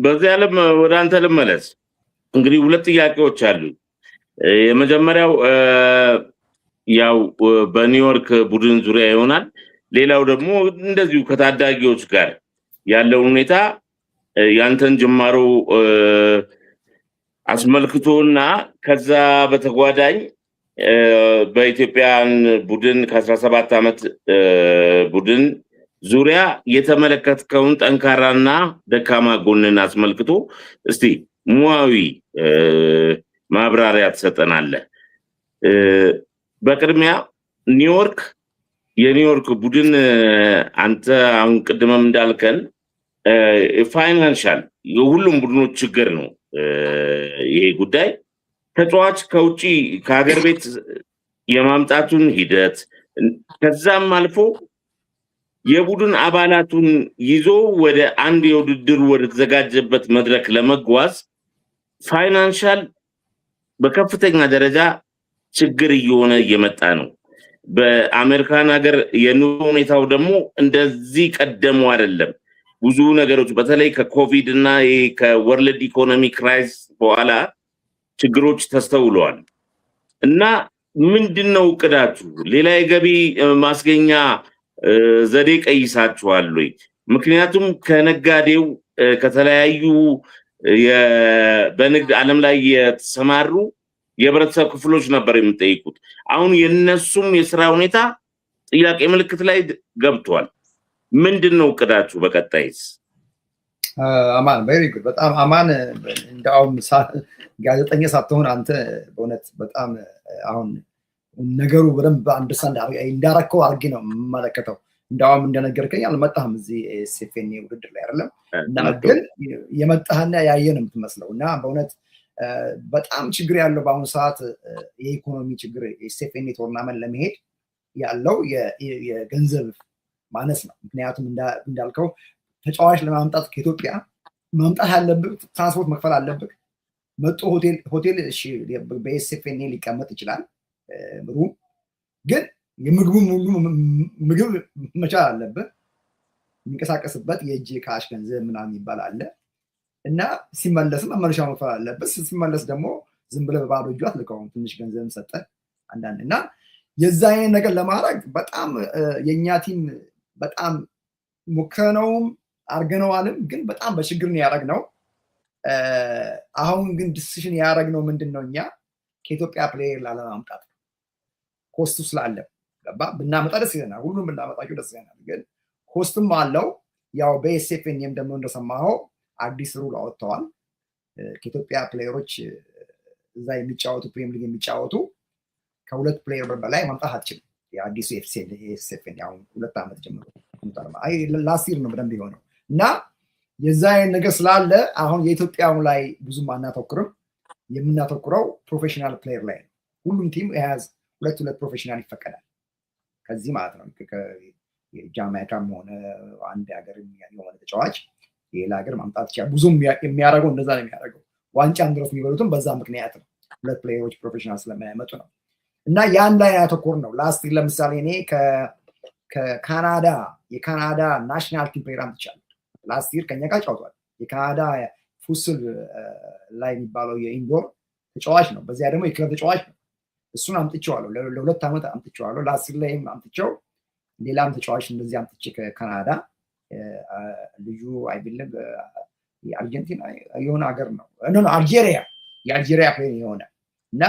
በዚህ ዓለም ወደ አንተ ልመለስ። እንግዲህ ሁለት ጥያቄዎች አሉ። የመጀመሪያው ያው በኒውዮርክ ቡድን ዙሪያ ይሆናል። ሌላው ደግሞ እንደዚሁ ከታዳጊዎች ጋር ያለው ሁኔታ ያንተን ጅማሮ አስመልክቶና ከዛ በተጓዳኝ በኢትዮጵያን ቡድን ከ17 ዓመት ቡድን ዙሪያ የተመለከትከውን ጠንካራና ደካማ ጎንን አስመልክቶ እስቲ ሙያዊ ማብራሪያ ትሰጠናለህ። በቅድሚያ የኒውዮርክ ቡድን አንተ አሁን ቅድመም እንዳልከን ፋይናንሻል የሁሉም ቡድኖች ችግር ነው ይሄ ጉዳይ። ተጫዋች ከውጪ ከሀገር ቤት የማምጣቱን ሂደት ከዛም አልፎ የቡድን አባላቱን ይዞ ወደ አንድ የውድድር ወደ ተዘጋጀበት መድረክ ለመጓዝ ፋይናንሻል በከፍተኛ ደረጃ ችግር እየሆነ እየመጣ ነው። በአሜሪካን ሀገር የኑሮ ሁኔታው ደግሞ እንደዚህ ቀደሙ አይደለም። ብዙ ነገሮች በተለይ ከኮቪድ እና ከወርልድ ኢኮኖሚ ክራይሲስ በኋላ ችግሮች ተስተውለዋል እና ምንድነው እቅዳችሁ? ሌላ የገቢ ማስገኛ ዘዴ ቀይሳችኋል ወይ? ምክንያቱም ከነጋዴው ከተለያዩ በንግድ ዓለም ላይ የተሰማሩ የህብረተሰብ ክፍሎች ነበር የሚጠይቁት። አሁን የነሱም የስራ ሁኔታ ጥያቄ ምልክት ላይ ገብቷል። ምንድነው እቅዳችሁ በቀጣይስ? አማን ቬሪ ጉድ። በጣም አማን፣ እንደውም ጋዜጠኛ ሳትሆን አንተ በእውነት በጣም አሁን ነገሩ በደንብ አንደርስታንድ እንዳረከው አድርጌ ነው የምመለከተው። እንደውም እንደነገርከኝ አልመጣህም እዚህ ኤስኤፍኤን ውድድር ላይ አይደለም እና ግን የመጣህና ያየ ነው የምትመስለው እና በእውነት በጣም ችግር ያለው በአሁኑ ሰዓት የኢኮኖሚ ችግር ኤስኤፍኤን ቶርናመንት ለመሄድ ያለው የገንዘብ ማነስ ነው። ምክንያቱም እንዳልከው ተጫዋች ለማምጣት ከኢትዮጵያ ማምጣት ያለብህ ትራንስፖርት መክፈል አለብህ። መጦ ሆቴል በኤስኤፍኤን ሊቀመጥ ይችላል ሩም፣ ግን የምግቡን ሁሉ ምግብ መቻል አለብህ። የሚንቀሳቀስበት የእጅ ካሽ ገንዘብ ምናምን ይባል አለ እና ሲመለስም መመለሻ መክፈል አለበት። ሲመለስ ደግሞ ዝም ብለህ በባዶ እጁ አትልከውም። ትንሽ ገንዘብም ሰጠህ አንዳንድ እና የዛ አይነት ነገር ለማድረግ በጣም የእኛ ቲም በጣም ሞክረነውም አርገነዋልም፣ ግን በጣም በችግር ነው ያደረግነው። አሁን ግን ዲሲሽን ያደረግነው ምንድን ነው? እኛ ከኢትዮጵያ ፕሌየር ላለማምጣት ኮስቱ ስላለ ገባ። ብናመጣ ደስ ይለናል፣ ሁሉም ብናመጣቸው ደስ ይለናል፣ ግን ኮስትም አለው። ያው በኤስኤፍኤንም ደግሞ እንደሰማኸው አዲስ ሩል አወጥተዋል። ከኢትዮጵያ ፕሌየሮች እዛ የሚጫወቱ ፕሪሚየር ሊግ የሚጫወቱ ከሁለት ፕሌየር በላይ ማምጣት አትችልም። የአዲሱ ኤስኤፍኤን ያው 2 ዓመት ጀምሮ ላስት ይር ነው በደንብ የሆነው እና የዛ አይነት ነገር ስላለ አሁን የኢትዮጵያው ላይ ብዙም አናተኩርም። የምናተኩረው ፕሮፌሽናል ፕሌየር ላይ ነው። ሁሉም ቲም የያዝ ሁለት ፕሮፌሽናል ይፈቀዳል ከዚህ ማለት ነው። ጃማይካም ሆነ አንድ ሀገር የሆነ ተጫዋች የሌላ ሀገር ማምጣት ይችላል። ብዙም የሚያደርገው እንደዛ ነው የሚያደርገው። ዋንጫን ድረስ የሚበሉትም በዛ ምክንያት ነው። ሁለት ፕሌየሮች ፕሮፌሽናል ስለማያመጡ ነው እና ያን ላይ ያተኮር ነው። ላስት ለምሳሌ እኔ የካናዳ ናሽናል ቲም ፕሌየር አምጥቻለሁ። ላስት ይር ከኛ ጋር ጫውቷል። የካናዳ ፉስል ላይ የሚባለው የኢንዶር ተጫዋች ነው። በዚያ ደግሞ የክለብ ተጫዋች ነው። እሱን አምጥቼዋለሁ። ለ2 ዓመት አምጥቼዋለሁ። ላስት ይር ላይም አምጥቼው ሌላም ተጫዋች እንደዚህ አምጥቼ ከካናዳ ልጁ አይደለም የአርጀንቲና የሆነ ሀገር ነው የአልጄሪያ ፕሌየር የሆነ እና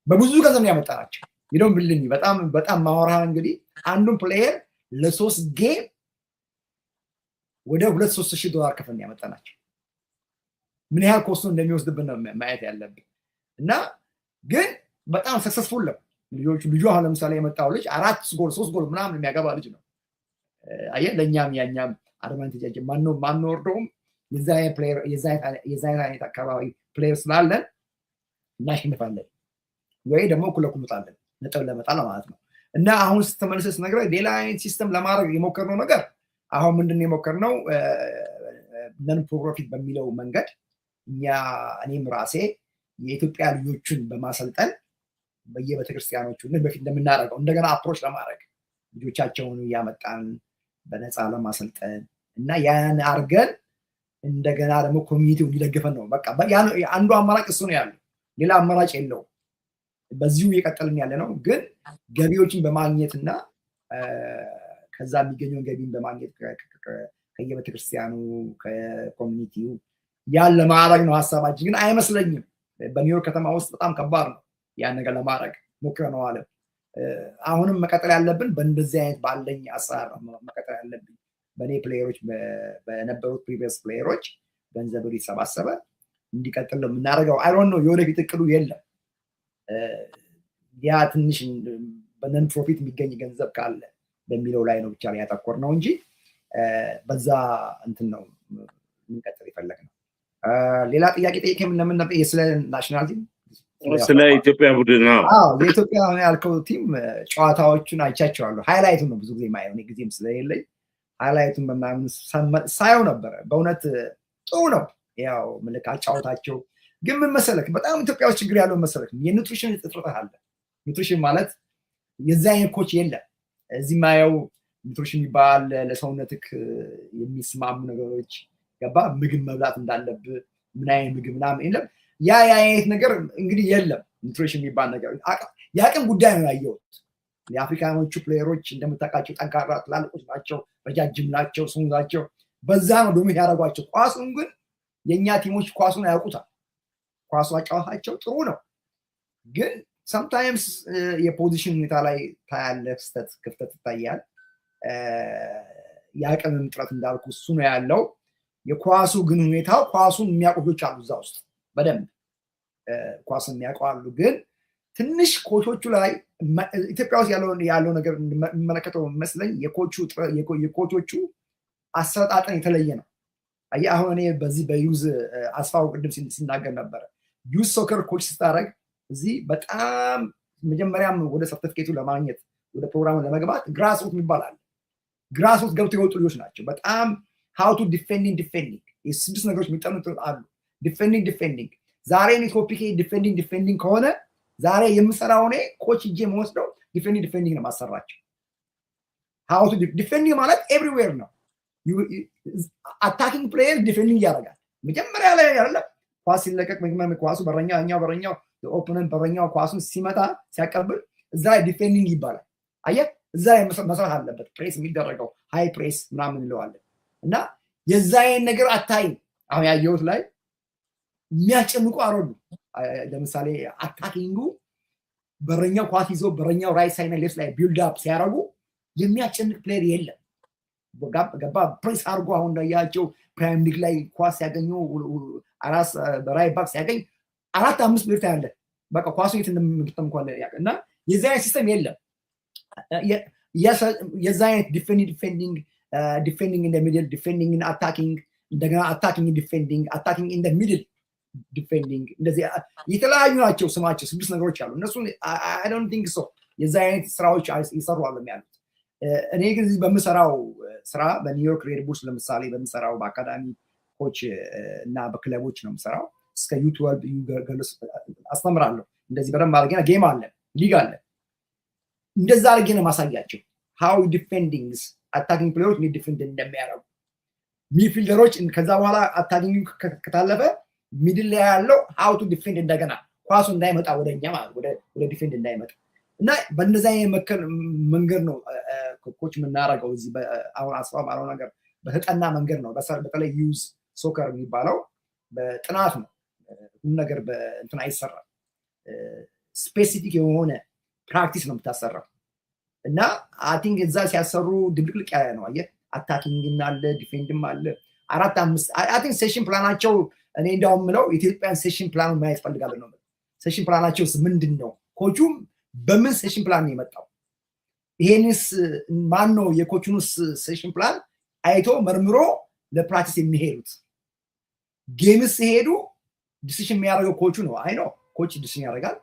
በብዙ ገንዘብ ያመጣናቸው ይደም ብልኝ በጣም ማወራ እንግዲህ አንዱን ፕሌየር ለ3 ጌም ወደ 2-3 ሺህ ዶላር ከፈን ያመጣናቸው። ምን ያህል ኮስቱ እንደሚወስድብን ነው ማየት ያለብን እና ግን በጣም ሰክሰስፉል ነው። ልጁ አሁን ለምሳሌ የመጣው ልጅ 4 ጎል 3 ጎል ምናምን የሚያገባ ልጅ ነው። አየህ ለኛም ያኛም አድቫንቴጅ ማንወርደውም የዛ አይነት አካባቢ ፕሌየር ስላለን እናሸንፋለን ወይ ደግሞ እኩል እንወጣለን ነጥብ ለመጣል ማለት ነው። እና አሁን ስትመልሰስ ነገር ሌላ አይነት ሲስተም ለማድረግ የሞከርነው ነገር አሁን ምንድነው የሞከርነው ነን ፕሮፊት በሚለው መንገድ እኔም ራሴ የኢትዮጵያ ልጆችን በማሰልጠን በየቤተክርስቲያኖቹ በፊት እንደምናደርገው እንደገና አፕሮች ለማድረግ ልጆቻቸውን እያመጣን በነፃ ለማሰልጠን እና ያን አርገን እንደገና ደግሞ ኮሚኒቲው እንዲደግፈን ነው። በቃ አንዱ አማራጭ እሱ ነው ያለው፣ ሌላ አማራጭ የለውም። በዚሁ እየቀጠልን ያለ ነው። ግን ገቢዎችን በማግኘትና ከዛ የሚገኘውን ገቢን በማግኘት ከየቤተክርስቲያኑ ከኮሚኒቲው ያለ ማድረግ ነው ሀሳባችን። ግን አይመስለኝም በኒውዮርክ ከተማ ውስጥ በጣም ከባድ ነው ያን ነገር ለማድረግ ሞክረነዋል። አሁንም መቀጠል ያለብን በእንደዚህ አይነት ባለኝ አሰራር መቀጠል ያለብን። በእኔ ፕሌየሮች በነበሩት ፕሪቪየስ ፕሌየሮች ገንዘብ ሊሰባሰበ እንዲቀጥል ነው የምናደርገው። አይሮን ነው የወደፊት እቅዱ የለም። ያ ትንሽ በነን ፕሮፊት የሚገኝ ገንዘብ ካለ በሚለው ላይ ነው ብቻ ያተኮር ነው እንጂ በዛ እንትን ነው እንቀጥል ይፈለግ ነው። ሌላ ጥያቄ ጠይቄ ለምን ነበር? ስለ ናሽናል ቲም ስለ ኢትዮጵያ ቡድን ነው። የኢትዮጵያ ያልከው ቲም ጨዋታዎቹን አይቻቸዋለሁ። ሃይላይቱን ነው ብዙ ጊዜ ማየው፣ እኔ ጊዜም ስለሌለኝ ሃይላይቱን በማየው ሳየው ነበረ። በእውነት ጥሩ ነው። ያው ምልክ አጫወታቸው። ግን ምን መሰለክ በጣም ኢትዮጵያ ውስጥ ችግር ያለው መሰለክ የኑትሪሽን እጥረት አለ። ኑትሪሽን ማለት የዛ አይነት ኮች የለም። እዚህ ማየው ኑትሪሽን የሚባል ለሰውነትክ የሚስማሙ ነገሮች ገባ ምግብ መብላት እንዳለብህ ምን አይነት ምግብ ምናምን የለም። ያ አይነት ነገር እንግዲህ የለም። ኑትሪሽን የሚባል ነገር የአቅም ጉዳይ ነው ያየሁት። የአፍሪካኖቹ ፕሌየሮች እንደምታውቃቸው ጠንካራ ትላልቆች ናቸው፣ ረጃጅም ናቸው፣ ስሙ ናቸው። በዛ ነው ዶሚኔት ያደረጓቸው። ኳሱን ግን የእኛ ቲሞች ኳሱን ያውቁታል። ኳሱ አጫዋታቸው ጥሩ ነው፣ ግን ሰምታይምስ የፖዚሽን ሁኔታ ላይ ታያለህ፣ ክፍተት ይታያል። የአቅም እጥረት እንዳልኩ እሱ ነው ያለው። የኳሱ ግን ሁኔታው ኳሱን የሚያውቁ ልጆች አሉ እዛ ውስጥ በደንብ ኳሱን የሚያውቁ አሉ። ግን ትንሽ ኮቾቹ ላይ ኢትዮጵያ ውስጥ ያለው ነገር የሚመለከተው መስለኝ የኮቾቹ አሰጣጠን የተለየ ነው። አሁን እኔ በዚህ በዩዝ አስፋው ቅድም ሲናገር ነበረ። ዩዝ ሶከር ኮች ስታደርግ እዚህ በጣም መጀመሪያም ወደ ሰርቲፊኬቱ ለማግኘት ወደ ፕሮግራሙ ለመግባት ግራስሩት ይባላል። ግራስሩት ገብቶ የወጡ ልጆች ናቸው። በጣም ሃው ቱ ዲፌንዲንግ የስድስት ነገሮች የሚጠኑት አሉ። ዲፌንዲንግ ዛሬ እኔ ቶፒክ ዲፌንዲንግ ከሆነ ዛሬ የምሰራው እኔ ኮች እጄ መወስደው ዲፌንዲንግ ነው ማሰራቸው። ሃው ቱ ዲፌንዲንግ ማለት ኤቭሪዌር ነው። አታኪንግ ፕሌየር ዲፌንዲንግ ያደርጋል። መጀመሪያ ላይ አይደለም ኳስ ሲለቀቅ ኳሱ በረኛው ኦፖነንት በረኛው ኳሱን ሲመታ ሲያቀብል እዛ ላይ ዲፌንዲንግ ይባላል። አየህ እዛ ላይ መስራት አለበት። ፕሬስ የሚደረገው ሃይ ፕሬስ ምናምን እንለዋለን። እና የዛ አይነት ነገር አታይም። አሁን ያየሁት ላይ የሚያስጨንቁ አረዱ። ለምሳሌ አታኪንጉ በረኛው ኳስ ይዞ በረኛው ራይት ሳይድ ሌፍት ላይ ቢልድ አፕ ሲያደርጉ የሚያስጨንቅ ፕሌየር የለም። ገባ ፕሬስ አድርጎ አሁን እንዳያቸው ፕራይም ሊግ ላይ ኳስ ሲያገኙ በራይት ባክ ሲያገኝ 4-5 ፕሌየር ታያለ። በቃ ኳሱ የት እንደምትጠም እንኳን እና የዛ አይነት ሲስተም የለም። የዛ አይነት ዲፌንዲንግ ኢን ሚድል ዲፌንዲንግ ኢን አታኪንግ እንደገና አታኪንግ ዲፌንዲንግ አታኪንግ ኢን ሚድል ዲፌንዲንግ እንደዚህ የተለያዩ ናቸው። ስማቸው 6 ነገሮች አሉ። እነሱን አይ ዶንት ቲንክ ሶ የዛ አይነት ስራዎች ይሰሩ አሉ ያሉት። እኔ ግን በምሰራው ስራ በኒውዮርክ ሬድ ቡልስ ለምሳሌ በምሰራው በአካዳሚ ኮች እና በክለቦች ነው የምሰራው። እስከ ዩ12 አስተምራለሁ። እንደዚህ በደንብ አድርጌ ጌም አለ ሊግ አለ እንደዛ አድርጌ ነው ማሳያቸው። ሃው ዲፌንዲንግስ አታኪንግ ፕሌየሮች ዲፌንድ እንደሚያደርጉ ሚድፊልደሮች ከዛ በኋላ አታኪንግ ከታለፈ ሚድል ላይ ያለው ሃው ቱ ዲፌንድ እንደገና ኳሱ እንዳይመጣ ወደኛ ማለት ወደ ዲፌንድ እንዳይመጣ እና በእንደዛ መንገድ ነው ኮች የምናደርገው። እዚህ አሁን አስፋ ባለው ነገር በተጠና መንገድ ነው። በተለይ ዩዝ ሶከር የሚባለው በጥናት ነው። ሁሉ ነገር በእንትን አይሰራም። ስፔሲፊክ የሆነ ፕራክቲስ ነው የምታሰራው። እና አይ ቲንክ እዛ ሲያሰሩ ድብልቅልቅ ያለ ነው። አየህ አታኪንግም አለ ዲፌንድም አለ 4-5 አይ ቲንክ ሴሽን ፕላናቸው እኔ እንዳውም ምለው ኢትዮጵያን ሴሽን ፕላን ማየት ፈልጋለሁ ነው። ሴሽን ፕላናቸው ምንድን ነው? ኮቹም በምን ሴሽን ፕላን ነው የመጣው? ይሄንስ ማን ነው የኮቹንስ ሴሽን ፕላን አይቶ መርምሮ ለፕራክቲስ የሚሄዱት? ጌምስ ሲሄዱ ዲሲሽን የሚያደርገው ኮቹ ነው። አይ ነው ኮች ዲሲሽን ያደርጋል፣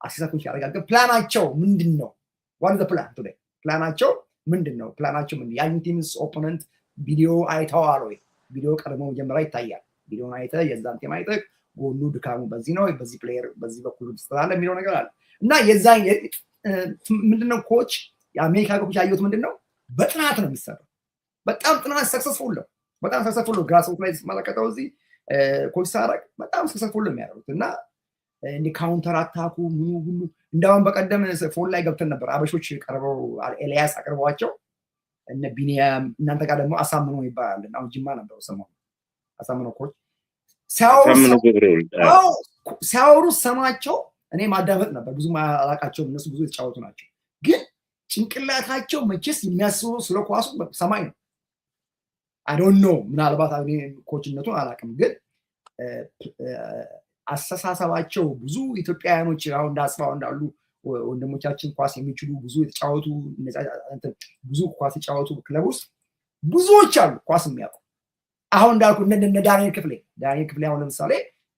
አሲስታንት ኮች ያደርጋል። ግን ፕላናቸው ምንድን ነው? ዋት ዘ ፕላን ቱዴይ? ፕላናቸው ምንድን ነው? ፕላናቸው ምንድን ያን ቲምስ ኦፖነንት ቪዲዮ አይተዋል ወይ? ቪዲዮ ቀድሞ መጀመሪያ ይታያል። ቪዲዮን አይተህ የዛን ቲም አይተህ ጎሉ ድካሙ በዚህ ነው፣ በዚህ ፕሌየር በዚህ በኩል ስላለ የሚለው ነገር አለ እና የዛ ምንድነው ኮች የአሜሪካ ኮች ያየሁት ምንድነው በጥናት ነው የሚሰራው። በጣም ጥናት ሰክሰስፉል ነው። በጣም ሰክሰስፉል ነው። ግራስሩት ላይ ስትመለከተው እዚህ ኮች ሳረግ በጣም ሰክሰስፉል ነው የሚያደርጉት እና እንዲ ካውንተር አታኩ ምኑ ሁሉ እንዳውም በቀደም ፎን ላይ ገብተን ነበር። አበሾች ቀርበው ኤልያስ አቅርበዋቸው እነ ቢኒያም እናንተ ጋር ደግሞ አሳምነው ይባላል። አሁን ጅማ ነበር ሰሞኑን አሳምነው ኮች ሲያወሩ ሰማቸው። እኔ ማዳመጥ ነበር ብዙ አላቃቸውም። እነሱ ብዙ የተጫወቱ ናቸው፣ ግን ጭንቅላታቸው መቼስ የሚያስበው ስለ ኳሱ ሰማይ ነው። አይ ዶንት ኖ ምናልባት ኮችነቱን አላውቅም፣ ግን አስተሳሰባቸው ብዙ ኢትዮጵያውያኖች አሁን እንዳስፋው እንዳሉ ወንድሞቻችን ኳስ የሚችሉ ብዙ የተጫወቱ ብዙ ኳስ የተጫወቱ ክለብ ውስጥ ብዙዎች አሉ ኳስ የሚያውቁ። አሁን እንዳልኩ እነ ዳንኤል ክፍሌ አሁን ለምሳሌ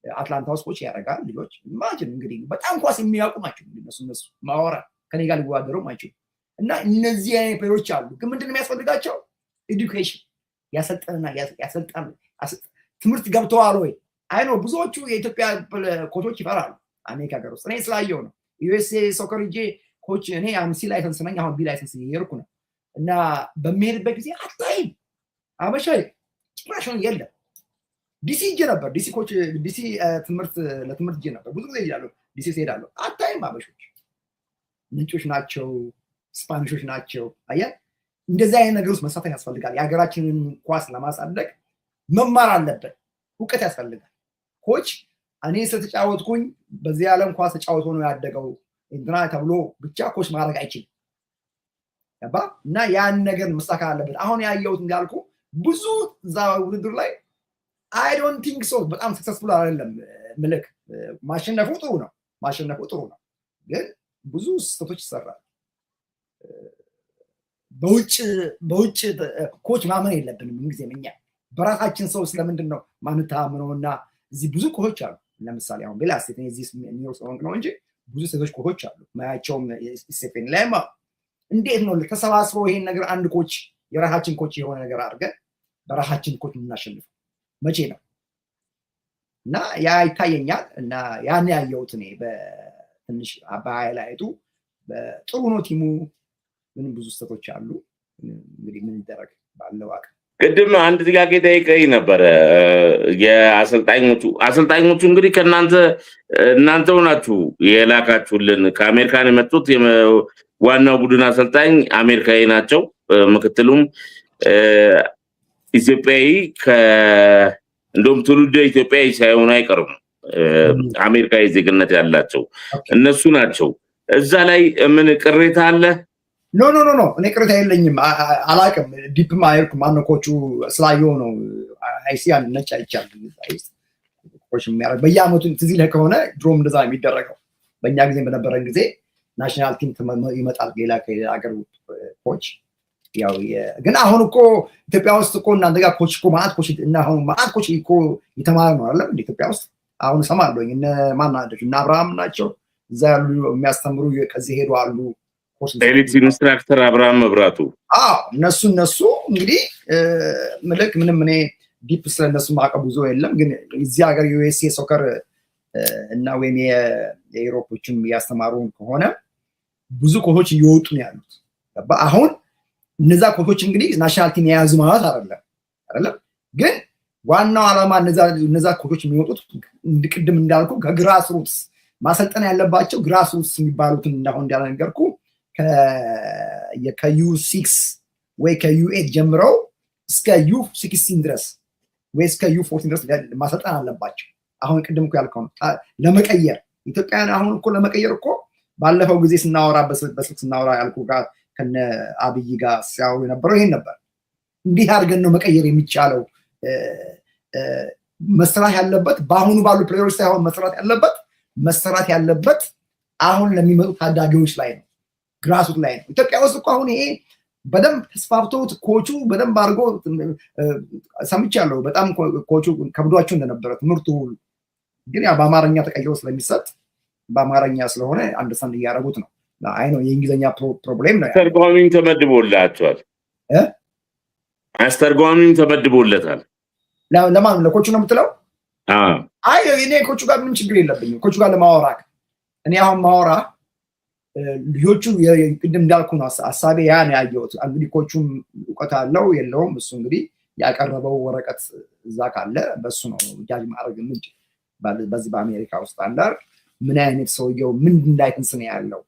አትላንታ ውስጥ ኮች ያደርጋል ልጆች። ኢማጂን እንግዲህ በጣም ኳስ የሚያውቁ ናቸው እነሱ ማወራ ከኔ ጋር ሊወዳደሩ አይችሉ እና እነዚህ አይነት ፕሌየሮች አሉ። ግን ምንድን ነው የሚያስፈልጋቸው? ኤዱኬሽን ያሰልጣን ትምህርት ገብተዋል ወይ? አይ ነው ብዙዎቹ የኢትዮጵያ ኮቾች ይፈራሉ አሜሪካ ሀገር ውስጥ። እኔ ስላየው ነው ዩኤስኤ ሶከር ጄ ኮች እኔ አምሲ ላይሰንስ ነኝ፣ አሁን ቢ ላይሰንስ እየሄድኩ ነው እና በሚሄድበት ጊዜ አታይም አበሻ ጭራሽን የለም። ዲሲ ሄጄ ነበር። ዲሲ ኮች ዲሲ ለትምህርት ሄጄ ነበር። ብዙ ጊዜ እሄዳለሁ ዲሲ እሄዳለሁ። አታይም አበሾች ምንጮች ናቸው፣ ስፓኒሾች ናቸው። አየህ እንደዚህ አይነት ነገር ውስጥ መሳተፍ ያስፈልጋል። የሀገራችንን ኳስ ለማሳደግ መማር አለበት፣ እውቀት ያስፈልጋል። ኮች እኔ ስለተጫወትኩኝ በዚህ ዓለም ኳስ ተጫውቶ ነው ያደገው እንትና ተብሎ ብቻ ኮች ማድረግ አይችልም። ገባ እና ያን ነገር መሳካት አለበት። አሁን ያየሁት እንዳልኩ ብዙ እዛ ውድድር ላይ አይ ዶንት ቲንክ ሶ በጣም ሰክሰስፉል አይደለም። ምልክ ማሸነፉ ጥሩ ነው፣ ግን ብዙ ስህተቶች ይሰራል። በውጭ ኮች ማመን የለብንም ምንጊዜም። እኛ በራሳችን ሰው ስለምንድን ነው ማንተማመነው? እና እዚህ ብዙ ኮች አሉ። ለምሳሌ አሁን ሌላ ስቴት እዚህ ኒውዮርክ ነው እንጂ ብዙ ሴቶች ኮች አሉ። ማያቸውም ስቴፌን ላይ እንዴት ነው ተሰባስበው ይሄን ነገር አንድ ኮች የራሳችን ኮች የሆነ ነገር አድርገን በራሳችን ኮች የምናሸንፈው መቼ ነው? እና ያ ይታየኛል። እና ያን ያየሁት እኔ በትንሽ በሃይላይቱ ጥሩ ነው ቲሙ፣ ምንም ብዙ ስህተቶች አሉ። እንግዲህ ምን ይደረግ ባለው አቅም። ቅድም አንድ ጥያቄ ጠይቀኝ ነበረ። አሰልጣኞቹ እንግዲህ እናንተው ናችሁ የላካችሁልን። ከአሜሪካን የመጡት ዋናው ቡድን አሰልጣኝ አሜሪካዊ ናቸው። ምክትሉም ኢትዮጵያዊ እንደውም ትውልደ ኢትዮጵያዊ ሳይሆኑ አይቀርም፣ አሜሪካዊ ዜግነት ያላቸው እነሱ ናቸው። እዛ ላይ ምን ቅሬታ አለ? ኖ እኔ ቅሬታ የለኝም። አላውቅም፣ ዲፕም አልኩም። ማነው ኮቹ ስላየው ነው። አይሲያን ነጭ አይቻል ኮች የሚያደርግ በየአመቱ ትዝ ይልህ ከሆነ ድሮም እንደዛ የሚደረገው። በእኛ ጊዜ በነበረን ጊዜ ናሽናል ቲም ይመጣል ሌላ ከሀገር ኮች። ያው ግን አሁን እኮ ኢትዮጵያ ውስጥ እኮ እናንተ ጋር ኮች እኮ ማአት ኮች እና አሁን ማአት ኮች እኮ የተማረ ነው አይደለም እንደ ኢትዮጵያ ውስጥ አሁን እሰማለሁኝ። እነ ማን ናቸው? እነ አብርሃም ናቸው እዛ ያሉ የሚያስተምሩ፣ ከዚህ ሄዱ አሉ። ኤሊት ኢንስትራክተር አብርሃም መብራቱ። እነሱ እንግዲህ ምልክ ምንም እኔ ዲፕ ስለነሱ ማዕቀብ ብዙ የለም። ግን እዚህ ሀገር ዩኤስኤ ሶከር እና ወይም የኢሮፖችም እያስተማሩን ከሆነ ብዙ ኮቾች እየወጡ ነው ያሉት። አሁን እነዛ ኮቾች እንግዲህ ናሽናል ቲም የያዙ ማለት አይደለም። ግን ዋናው ዓላማ እነዛ ኮቾች የሚወጡት ቅድም እንዳልኩ ከግራስ ሩትስ ማሰልጠን ያለባቸው ግራስ ሩትስ የሚባሉትን እንዳሁን እንዳልነገርኩ ከዩ6 ወይ ከዩ8 ጀምረው እስከ ዩ16 ድረስ ወይ እስከ ዩ14 ድረስ ማሰልጠን አለባቸው። አሁን ቅድም እኮ ያልከው ለመቀየር ኢትዮጵያን አሁን እኮ ለመቀየር እኮ ባለፈው ጊዜ ስናወራ በስልክ ስናወራ ያልኩ ጋር ከነ አብይ ጋር ሲያወሩ የነበረው ይሄን ነበር። እንዴት አድርገን ነው መቀየር የሚቻለው? መስራት ያለበት በአሁኑ ባሉ ፕሌየሮች ሳይሆን መስራት ያለበት አሁን ለሚመጡ ታዳጊዎች ላይ ነው፣ ግራሱት ላይ ነው። ኢትዮጵያ ውስጥ እኮ አሁን ይሄ በደንብ ተስፋፍቶት ኮቹ በደንብ አድርጎ ሰምቻለሁ። በጣም ኮቹ ከብዷቸው እንደነበረ ትምህርቱ ሁሉ ግን ያው በአማርኛ ተቀይሮ ስለሚሰጥ በአማርኛ ስለሆነ አንደርስታንድ እያደረጉት ነው። አይ ነው የእንግሊዝኛ ፕሮብሌም ነው። አስተርጓሚም ተመድቦላቸዋል። አስተርጓሚም ተመድቦለታል። ለማን? ለኮቹ ነው የምትለው? አይ እኔ ኮቹ ጋር ምንም ችግር የለብኝም። ኮቹ ጋር ለማወራ እኔ አሁን ማወራ ልጆቹ ቅድም እንዳልኩ ነው ሀሳቤ ያን ያየሁት። እንግዲህ ኮቹም እውቀት አለው የለውም እሱ እንግዲህ ያቀረበው ወረቀት እዛ ካለ በሱ ነው ጃጅ ማድረግ ምን በዚህ በአሜሪካ ውስጥ አንዳር ምን አይነት ሰውየው ምን እንዳይተንስ ነው ያለው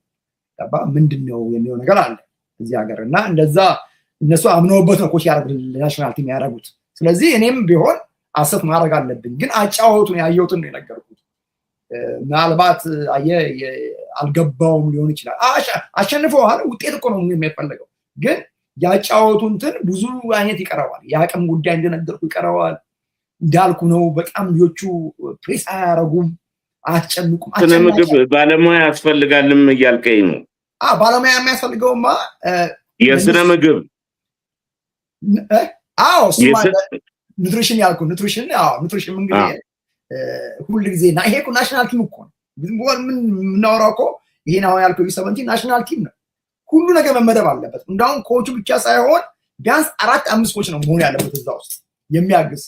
ገባ ምንድነው የሚለው ነገር አለ እዚህ ሀገር እና እንደዛ እነሱ አምነውበት ነው ኮች ያደርጉት ናሽናል ቲም ያደርጉት ስለዚህ እኔም ቢሆን አሰፍ ማድረግ አለብኝ ግን አጫወቱን ያየሁትን ነው የነገርኩት ምናልባት አልገባውም ሊሆን ይችላል አሸንፈዋል ውጤት እኮ ነው የሚፈልገው ግን ያጫወቱን እንትን ብዙ አይነት ይቀረዋል ያቀም ጉዳይ እንደነገርኩ ይቀረዋል እንዳልኩ ነው በጣም ልጆቹ ፕሬስ አያረጉም አያስጨንቁም ምግብ ባለሙያ ያስፈልጋልም እያልከኝ ነው ባለሙያ የሚያስፈልገውማ የስነ ምግብ ኑትሪሽን ያልኩ ኑትሪሽን እንግዲህ ሁሉ ጊዜ ይሄ እኮ ናሽናል ቲም እኮ ነው ምን የምናወራው እኮ ይሄን አሁን ያልከው ዩ17 ናሽናል ቲም ነው ሁሉ ነገር መመደብ አለበት እንዳውም ኮቹ ብቻ ሳይሆን ቢያንስ 4-5 ኮች ነው መሆን ያለበት እዛ ውስጥ የሚያግዝ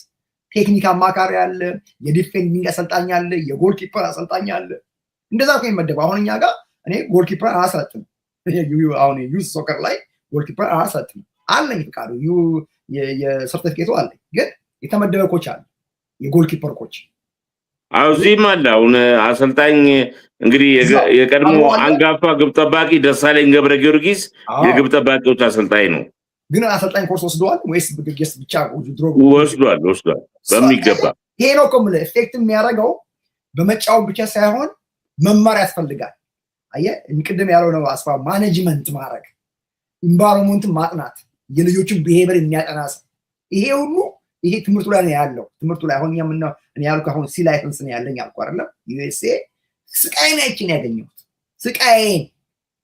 ቴክኒክ አማካሪ አለ የዲፌንዲንግ አሰልጣኝ አለ የጎል ኪፐር አሰልጣኝ አለ እንደዛ እኮ ይመደብ አሁን እኛ ጋር እኔ ጎል ኪፐር አሰልጥም አሁን ዩዝ ሶከር ላይ ጎል ኪፐር አሰልጥም አለኝ ፍቃዱ የሰርቲፊኬቱ አለኝ ግን የተመደበ ኮች አለ የጎል ኪፐር ኮች አውዚም አለ አሁን አሰልጣኝ እንግዲህ የቀድሞ አንጋፋ ግብ ጠባቂ ደሳለኝ ገብረ ጊዮርጊስ የግብ ጠባቂዎች አሰልጣኝ ነው ግን አሰልጣኝ ኮርስ ወስዷል ወይስ በግስ ብቻ ድሮ ወስዷል በሚገባ ይሄ ነው ኮምለ ኤፌክት የሚያደርገው በመጫወት ብቻ ሳይሆን መማር ያስፈልጋል አየህ እንቅድም ያለው ነው አስፋ ማኔጅመንት ማድረግ ኢንቫይሮንመንት ማጥናት የልጆችን ቢሄቪየር የሚያጠናስ ይሄ ሁሉ ይሄ ትምህርቱ ላይ ነው ያለው ትምህርቱ ላይ አሁን የምናው እኔ ያልኩ አሁን ሲ ላይሰንስ ነው ያለኝ አልኩ አይደለም ዩኤስኤ ስቃይ ነው ያገኘሁት ስቃይ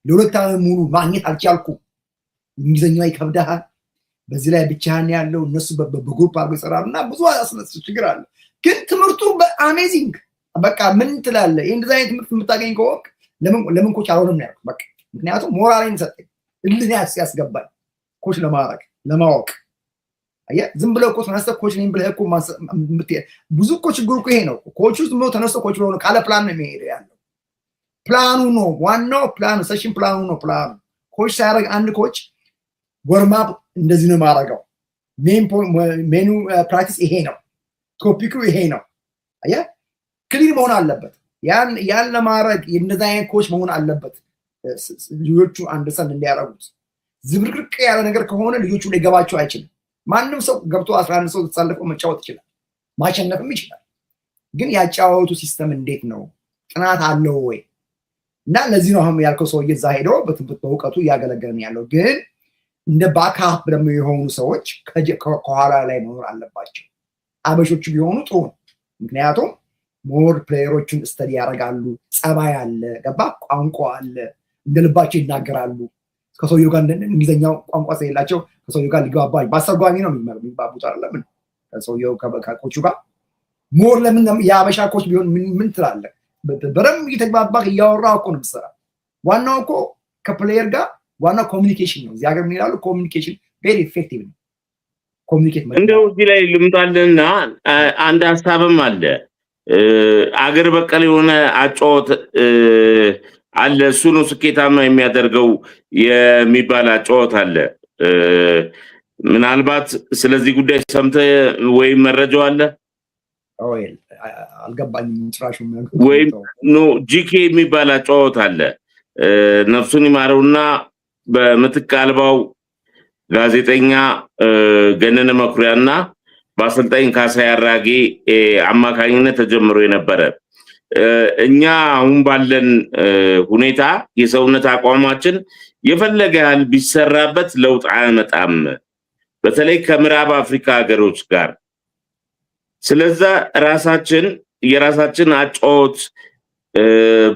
ለሁለት ዓመት ሙሉ ማግኘት አልቻልኩም እንግሊዘኛ ይከብዳል በዚህ ላይ ብቻህን ያለው እነሱ በግሩፕ አድርገው ይሰራሉና ብዙ አስነስ ችግር አለ ግን ትምህርቱ በአሜዚንግ በቃ ምን ትላለህ እንደዛ አይነት ትምህርት የምታገኝ ከሆነ ለምን ኮች አልሆንም ያልኩት በቃ ምክንያቱም ሞራሌን ሰጠኝ እልህ ያስገባኝ ኮች ለማወቅ አየ ዝም ብለው ኮች ተነስተ ኮች ነኝ ብለህ እኮ ብዙ ኮች ችግሩ እኮ ይሄ ነው ኮቹ ዝም ብለው ተነስተ ኮች ብለው ካለ ፕላን ነው የሚሄደው ያለው ፕላኑ ነው ዋናው ፕላኑ ሴሽን ፕላኑ ነው ፕላኑ ኮች ሳያደርግ አንድ ኮች ወርማፕ እንደዚህ ነው ማረጋው ሜኑ ፕራክቲስ ይሄ ነው ቶፒኩ ይሄ ነው አየ ክሊር መሆን አለበት ያን ለማድረግ እንደዛ አይነት ኮች መሆን አለበት ልጆቹ አንደርስታንድ እንዲያደርጉት ዝብርቅርቅ ያለ ነገር ከሆነ ልጆቹ ሊገባቸው አይችልም ማንም ሰው ገብቶ 11 ሰው ተሳልፎ መጫወት ይችላል ማሸነፍም ይችላል ግን ያጫወቱ ሲስተም እንዴት ነው ጥናት አለው ወይ እና ለዚህ ነው አሁን ያልከው ሰው እዛ ሄዶ በእውቀቱ ያገለገለን ያለው ግን እንደ ባካፕ ደግሞ የሆኑ ሰዎች ከኋላ ላይ መኖር አለባቸው አበሾቹ ቢሆኑ ጥሩ ምክንያቱም ሞር ፕሌየሮችን ስተዲ ያደርጋሉ ጸባይ አለ ገባ ቋንቋ አለ እንደልባቸው ይናገራሉ ከሰውየው ጋር እንግሊዘኛው ቋንቋ ስለሌላቸው ከሰውየው ጋር ሊግባባ በአስተርጓሚ ነው የሚባቡት አይደለም ከሰውየው ከኮቹ ጋር ሞር ለምን የአበሻ ኮች ቢሆን ምን ትላለህ በደንብ እየተግባባህ እያወራህ እኮ ነው የምትሰራ ዋናው እኮ ከፕሌየር ጋር ዋናው ኮሚኒኬሽን ነው እዚህ ሀገር ምን ይላሉ ኮሚኒኬሽን ቬሪ ኢፌክቲቭ ነው ኮሚኒኬት እንደው እዚህ ላይ ልምጣልና አንድ ሀሳብም አለ አገር በቀል የሆነ አጫወት አለ እሱ ነው ስኬታማ የሚያደርገው የሚባል አጫወት አለ ምናልባት ስለዚህ ጉዳይ ሰምተህ ወይ መረጃው አለ አልገባኝም ትራሹ ወይ ኖ ጂኬ የሚባል አጫወት አለ ነፍሱን ይማረውና በምትክ አልባው ጋዜጠኛ ገነነ መኩሪያና በአሰልጣኝ ካሳይ አራጌ አማካኝነት ተጀምሮ የነበረ እኛ አሁን ባለን ሁኔታ የሰውነት አቋማችን የፈለገ ያህል ቢሰራበት ለውጥ አያመጣም በተለይ ከምዕራብ አፍሪካ ሀገሮች ጋር ስለዛ የራሳችን አጫወት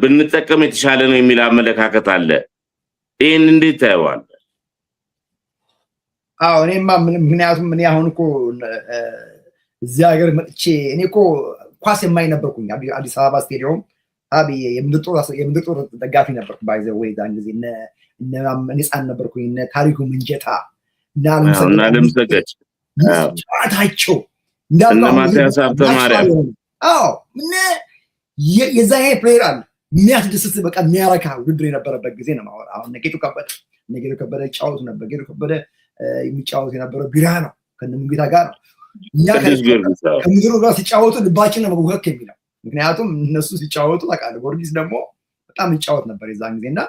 ብንጠቀም የተሻለ ነው የሚል አመለካከት አለ ይሄን እንዴት ታየዋለህ እኔማ ምክንያቱም እኔ አሁን እኮ እዚህ ሀገር መጥቼ እኔ እኮ ኳስ የማይ ነበርኩኝ አዲስ አበባ ስቴዲየም የምድር ጦር ደጋፊ ነበርኩ ባይዘ ወይ ዛን ጊዜ ነፃን ነበርኩኝ ታሪኩ ምንጀታ እና ለምሰገጭ ጨዋታቸው ማቲያስ ሀብተማርያም የዛ ፕሌየር አለ የሚያስደስት በቃ የሚያረካ ውድድር የነበረበት ጊዜ ነው ማወራ አሁን ነጌቱ ከበደ ጫወቱ ነበር ጌቱ ከበደ የሚጫወት የነበረው ቢራ ነው ከነሙጌታ ጋር ነው። እኛ ከምድሩ ጋር ሲጫወቱ ልባችን ነው ወክ የሚለው ምክንያቱም እነሱ ሲጫወቱ ታውቃለህ ጊዮርጊስ ደግሞ በጣም ይጫወት ነበር የዛን ጊዜና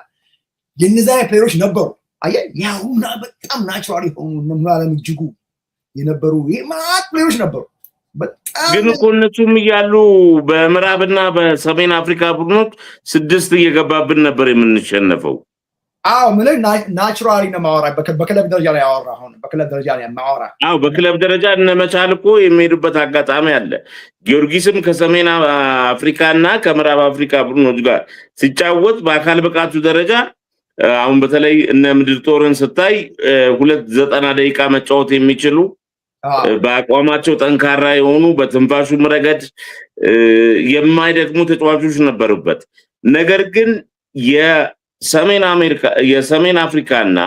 የነዛ ፕሌየሮች ነበሩ አየህ ያውና በጣም ናቹራል የሆኑ እነሙላለም እጅጉ የነበሩ የማት ፕሌየሮች ነበሩ በጣም ግን እኮ እነሱም እያሉ በምዕራብና በሰሜን አፍሪካ ቡድኖች 6 እየገባብን ነበር የምንሸነፈው አዎ ማለት ናቹራሊ ነው ማወራ በክለብ ደረጃ ላይ ያወራ አሁን በክለብ ደረጃ ላይ ማወራ አዎ በክለብ ደረጃ እነመቻል እኮ የሚሄዱበት አጋጣሚ አለ ጊዮርጊስም ከሰሜን አፍሪካና ከምዕራብ አፍሪካ ቡድኖች ጋር ሲጫወት በአካል ብቃቱ ደረጃ አሁን በተለይ እነ ምድር ጦርን ስታይ 290 ደቂቃ መጫወት የሚችሉ በአቋማቸው ጠንካራ የሆኑ በትንፋሹም ረገድ የማይደክሙ ተጫዋቾች ነበሩበት ነገር ግን የሰሜን አፍሪካና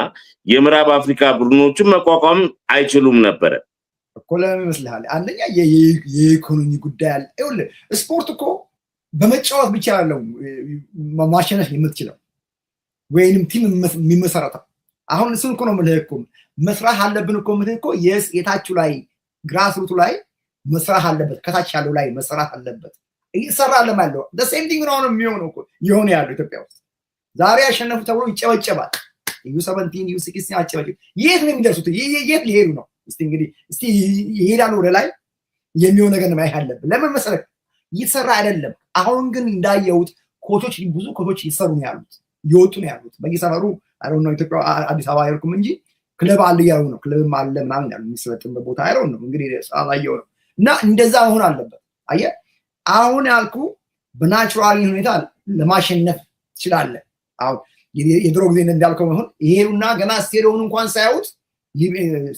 የምዕራብ አፍሪካ ቡድኖችን መቋቋም አይችሉም ነበር እኮ ለምን ይመስልሃል አንደኛ የኢኮኖሚ ጉዳይ አለ ይኸውልህ ስፖርት እኮ በመጫወት ብቻ ያለው ማሸነፍ የምትችለው ወይንም ቲም የሚመሰረተው አሁን እሱን እኮ ነው የምልህ እኮ መስራት አለብን እኮ የምልህ እኮ የታች ላይ ግራስሩቱ ላይ መስራት አለበት ከታች ያለው ላይ መስራት አለበት እየሰራለ ማለት ነው the same thing ነው የሚሆነው እኮ ይሆነ ያለው ኢትዮጵያ ውስጥ ዛሬ ያሸነፉ ተብሎ ይጨበጨባል U17 U16 ያጨበጭ የት ነው የሚደርሱት የት ሊሄዱ ነው እስቲ ይሄዳሉ ወደ ላይ የሚሆን ነገር ነው ያለበት ለምን መሰረት ይሰራ አይደለም አሁን ግን እንዳየውት ኮቾች ብዙ ኮቾች ይሰሩ ነው ያሉት ይወጡ ነው ያሉት በየሰፈሩ አይሮን ነው ኢትዮጵያ አዲስ አበባ አይርኩም እንጂ ክለብ አለ ያው ነው ክለብም አለ ምናምን ያሉ የሚሰለጥንበት ቦታ አይሮን ነው እንግዲህ አላየው ነው እና እንደዛ መሆን አለበት አየህ አሁን ያልኩ በናቹራሊ ሁኔታ ለማሸነፍ ይችላል አሁን የድሮ ጊዜ እንዳልከው ነው ይሄውና ገና ስቴዲየሙን እንኳን ሳይውት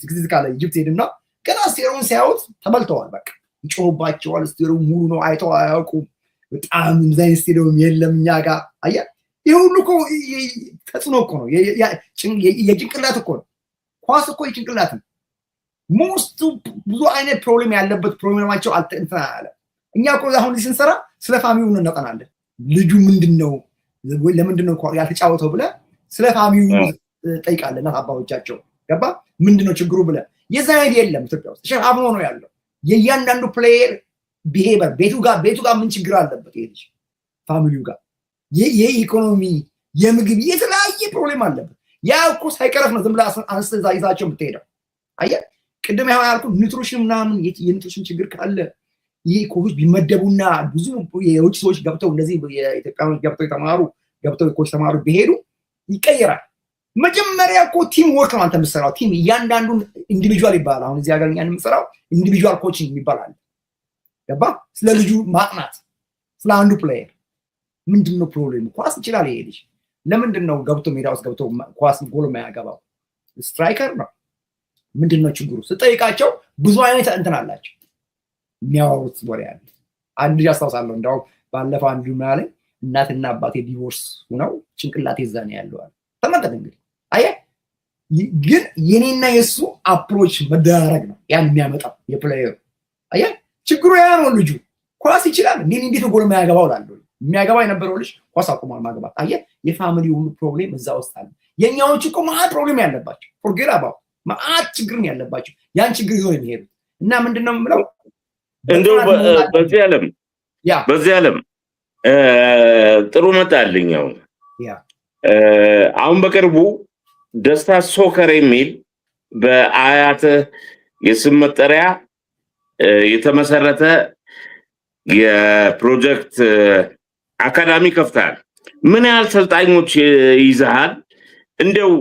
ሲግዝግ ካለ ኢጂፕት ሄድና ገና ስቴዲየሙን ሳይውት ተበልተዋል በቃ ይጮህባቸዋል ስቴዲየሙ ሙሉ ነው አይተው አያውቁም በጣም እንደዚህ ስቴዲየም የለም እኛ ጋር አየህ ይሁሉ እኮ ተጽዕኖ እኮ ነው የጭንቅላት እኮ ነው ኳስ እኮ የጭንቅላት ነው ሞስቱ ብዙ አይነት ፕሮብሌም ያለበት ፕሮብሌማቸው አልተንተናለ እኛ እኮ አሁን ስንሰራ ስለ ፋሚሊው እንነጠናለን ልጁ ምንድነው ለምንድነው ያልተጫወተው ብለ ስለ ፋሚሊው ጠይቃለና አባቶቻቸው ገባ ምንድነው ችግሩ ብለ የዛ አይዲያ የለም ኢትዮጵያ ውስጥ ሸፋፍኖ ነው ያለው የእያንዳንዱ ፕሌየር ቢሄቨር ቤቱ ጋር ምን ችግር አለበት ይሄ ፋሚሊው ጋር የኢኮኖሚ የምግብ የተለያየ ፕሮብሌም አለበት ያ እኮ ሳይቀረፍ ነው ዝም ብላ አንስተዛ ይዛቸው የምትሄደው አየህ ቅድም ያልኩ ኒውትሪሽን ምናምን የኒውትሪሽን ችግር ካለ ይሄ ኮች ቢመደቡና ብዙ የውጭ ሰዎች ገብተው እንደዚህ የኢትዮጵያኖች ገብተው የተማሩ ገብተው ኮች ተማሩ ቢሄዱ ይቀየራል መጀመሪያ እኮ ቲም ወርክ ነው አንተ የምትሰራው ቲም እያንዳንዱን ኢንዲቪጁዋል ይባላል አሁን እዚህ ሀገር እኛን የምንሰራው ኢንዲቪጁዋል ኮችንግ ይባላል ገባ ስለ ልጁ ማጥናት ስለ አንዱ ፕሌየር ምንድነው ፕሮብሌሙ ኳስ ይችላል ይሄ ልጅ ለምንድነው ገብቶ ሜዳ ውስጥ ገብቶ ኳስ ጎል የማያገባው ስትራይከር ነው ምንድነው ችግሩ ስጠይቃቸው ብዙ አይነት እንትን አላቸው የሚያወሩት ወሬ አለ አንድ ልጅ አስታውሳለሁ እንደው ባለፈው አንዱ ማለት እናትና አባቴ ዲቮርስ ሆነው ጭንቅላቴ እዛኔ ያለው አለ ተመልከት እንግዲህ አየህ ግን የኔና የሱ አፕሮች መደራረግ ነው ያን የሚያመጣው የፕሌየሩ አየህ ችግሩ ያ ነው ልጁ ኳስ ይችላል እንዴት ጎል የማያገባው ላለው የሚያገባ የነበረው ልጅ ኳስ አቁሟል ማግባት አየህ የፋሚሊ ሁሉ ፕሮብሌም እዛ ውስጥ አለ የኛዎቹ እኮ ማት ፕሮብሌም ያለባቸው ፎርጌት አባው ማት ችግር ያለባቸው ያን ችግር ይዞ የሚሄዱት እና ምንድነው የምለው እንደው በዚህ ዓለም ጥሩ መጣልኛው አሁን በቅርቡ ደስታ ሶከር የሚል በአያት የስም መጠሪያ የተመሰረተ የፕሮጀክት አካዳሚ ከፍታል ምን ያህል ሰልጣኞች ይዘሃል እንደው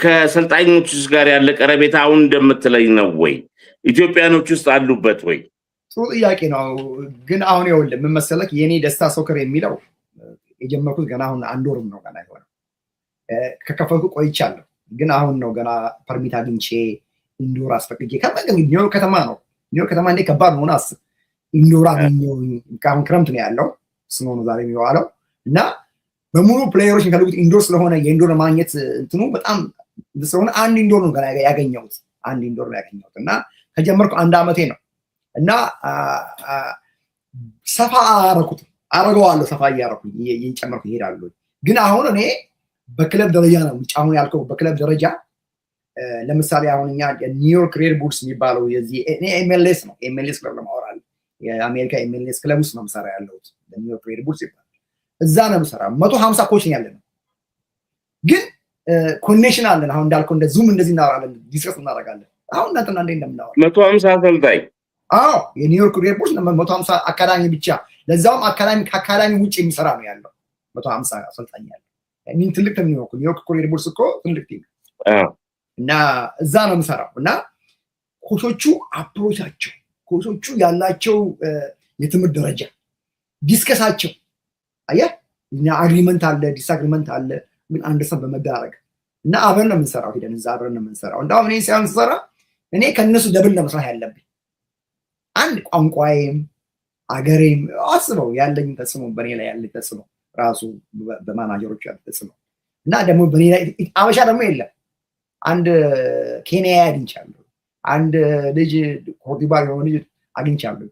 ከሰልጣኞችስ ጋር ያለ ቀረቤታ አሁን እንደምትለኝ ነው ወይ ኢትዮጵያኖች ውስጥ አሉበት ወይ ጥሩ ጥያቄ ነው ግን አሁን ይኸውልህ ምን መሰለክ የኔ ደስታ ሶከር የሚለው የጀመርኩት ገና አሁን አንድ ወርም ነው ገና ይሆናል ከከፈቱ ቆይቻለሁ ግን አሁን ነው ገና ፐርሚት አግኝቼ ኢንዶር አስፈቅጄ ኒውዮርክ ከተማ ነው ኒውዮርክ ከተማ እንደ ከባድ ነው አስብ ኢንዶር አገኘው ካሁን ክረምት ነው ያለው ስኖ ነው ዛሬ የሚዋለው እና በሙሉ ፕሌየሮች የሚፈልጉት ኢንዶር ስለሆነ የኢንዶር ማግኘት እንትኑ በጣም ስለሆነ አንድ ኢንዶር ነው ገና ያገኘሁት አንድ ኢንዶር ነው ያገኘሁት እና ከጀመርኩ አንድ አመቴ ነው እና ሰፋ አረገዋለሁ ሰፋ እያረኩኝ እየጨመርኩ ይሄዳሉ ግን አሁን እኔ በክለብ ደረጃ ነው አሁን ያልከው በክለብ ደረጃ ለምሳሌ አሁን እኛ ኒውዮርክ ሬድ ቡልስ የሚባለው የዚህ ኤምኤልኤስ ነው። ኤምኤልኤስ ክለብ ለማወራል የአሜሪካ ኤምኤልኤስ ክለብ ውስጥ ነው የምሰራ ያለሁት። ኒውዮርክ ሬድ ቡልስ ይባላል። እዛ ነው የምሰራ። 150 ኮች ነው ያለን፣ ግን ኮኔክሽን አለን። አሁን እንዳልከው እንደ ዙም እንደዚህ እናወራለን፣ ዲስከስ እናደርጋለን። አሁን እናንተና እንደ እንደምናወራ 150 አሰልጣኝ የኒውዮርክ ሬድ ቡልስ 150 አካዳሚ ብቻ፣ ለዛውም አካዳሚ ከአካዳሚ ውጭ የሚሰራ ነው ያለው 150 አሰልጣኝ ያለው። ምን ትልቅ ነው ኒውዮርክ ሬድ ቡልስ እኮ ትልቅ ቲም እና እዛ ነው የምሰራው። እና ኮቾቹ አፕሮቻቸው፣ ኮቾቹ ያላቸው የትምህርት ደረጃ፣ ዲስከሳቸው አየህ፣ እና አግሪመንት አለ፣ ዲስአግሪመንት አለ፣ ግን አንድ ሰው በመዳረግ እና አብረን ነው የምንሰራው። ሄደን እዛ አብረን ነው የምንሰራው። እንዳው እኔ ሳይሆን ስሰራ እኔ ከነሱ ደብል ነው መስራት ያለብኝ። አንድ ቋንቋዬም አገሬም አስበው ያለኝ ተጽዕኖ፣ በእኔ ላይ ያለኝ ተጽዕኖ ራሱ በማናጀሮች ያለ ተጽዕኖ እና ደግሞ በእኔ ላይ አበሻ ደግሞ የለም። አንድ ኬንያ አግኝቻለሁ፣ አንድ ልጅ ኮትዲቯር የሆነ ልጅ አግኝቻለሁ።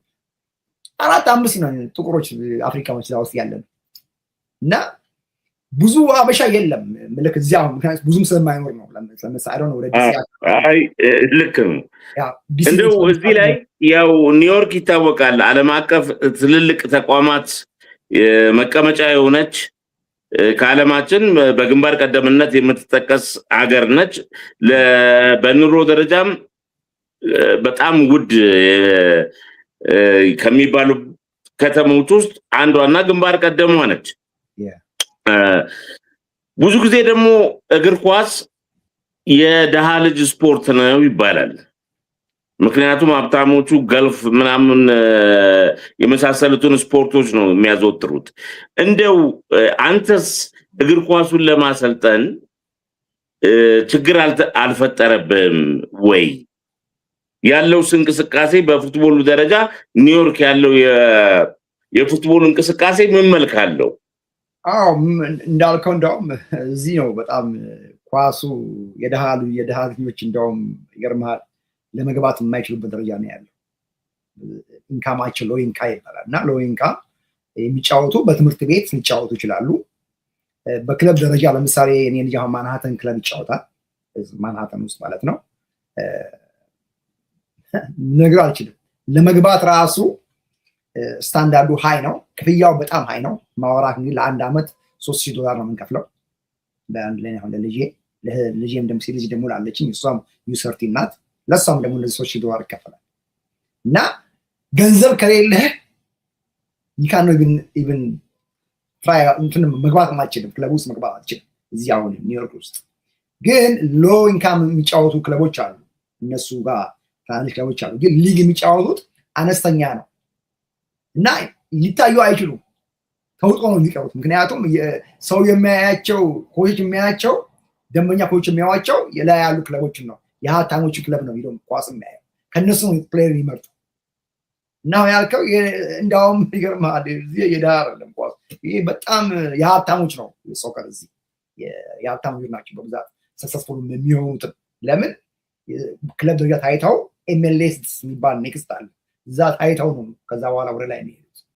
4-5 ነው ጥቁሮች አፍሪካዎች እዛ ውስጥ ያለን እና ብዙ አበሻ የለም። ምልክ እዚያ ምክንያቱም ብዙም ስለማይኖር ነው። ለምሳሌ ነው ወደ ልክ ነው። እንደው እዚህ ላይ ያው ኒውዮርክ ይታወቃል፣ ዓለም አቀፍ ትልልቅ ተቋማት መቀመጫ የሆነች ከዓለማችን በግንባር ቀደምነት የምትጠቀስ ሀገር ነች። በኑሮ ደረጃም በጣም ውድ ከሚባሉ ከተሞች ውስጥ አንዷና ግንባር ቀደሟ ነች። ብዙ ጊዜ ደግሞ እግር ኳስ የደሃ ልጅ ስፖርት ነው ይባላል። ምክንያቱም ሀብታሞቹ ገልፍ ምናምን የመሳሰሉትን ስፖርቶች ነው የሚያዘወትሩት። እንደው አንተስ እግር ኳሱን ለማሰልጠን ችግር አልፈጠረብህም ወይ? ያለው እንቅስቃሴ በፉትቦሉ ደረጃ ኒውዮርክ ያለው የፉትቦል እንቅስቃሴ ምን መልክ አለው? እንዳልከው እንደውም እዚህ ነው በጣም ኳሱ የደሃ ልጆች እንደውም ይገርምሃል ለመግባት የማይችሉበት ደረጃ ነው ያለው። ኢንካማቸው ሎ ኢንካ ይባላል እና ሎ ኢንካ የሚጫወቱ በትምህርት ቤት ሊጫወቱ ይችላሉ። በክለብ ደረጃ ለምሳሌ እኔ ልጅ አሁን ማንሃተን ክለብ ይጫወታል፣ ማንሃተን ውስጥ ማለት ነው። ነገር አልችልም ለመግባት ራሱ ስታንዳርዱ ሃይ ነው፣ ክፍያው በጣም ሃይ ነው። ማወራት እንግዲህ ለአንድ ዓመት $3000 ነው የምንከፍለው ለአንድ ላይ አሁን ለልጄም ደግሞ ልጅ ደግሞ ላለችኝ እሷም ዩ13 ናት፣ ለሷም ደግሞ እንደዚህ $3000 ይከፈላል። እና ገንዘብ ከሌለህ ይካን ኢቭን ትራይ እንትን መግባት ማችልም፣ ክለብ ውስጥ መግባት አትችልም። እዚህ አሁን ኒውዮርክ ውስጥ ግን ሎ ኢንካም የሚጫወቱ ክለቦች አሉ፣ እነሱ ጋር ትናንሽ ክለቦች አሉ፣ ግን ሊግ የሚጫወቱት አነስተኛ ነው እና ሊታዩ አይችሉም፣ ተውጦ ነው የሚቀሩት። ምክንያቱም ሰው የሚያያቸው ኮች የሚያያቸው ደንበኛ ኮች የሚያዋቸው የላይ ያሉ ክለቦችን ነው፣ የሀብታሞች ክለብ ነው ሄዶ ኳስ የሚያየው፣ ከነሱ ፕሌየር ይመርጡ እና ያልከው እንዳውም ይገርምሃል እዚህ የደሃ አይደለም ኳስ፣ ይሄ በጣም የሀብታሞች ነው ሶከር። እዚህ የሀብታሞች ናቸው በብዛት ሰክሰስፉል የሚሆኑት። ለምን ክለብ ደረጃ ታይተው ኤምኤልኤስ የሚባል ኔክስት አለ፣ እዛ ታይተው ነው ከዛ በኋላ ወደ ላይ የሚሄዱ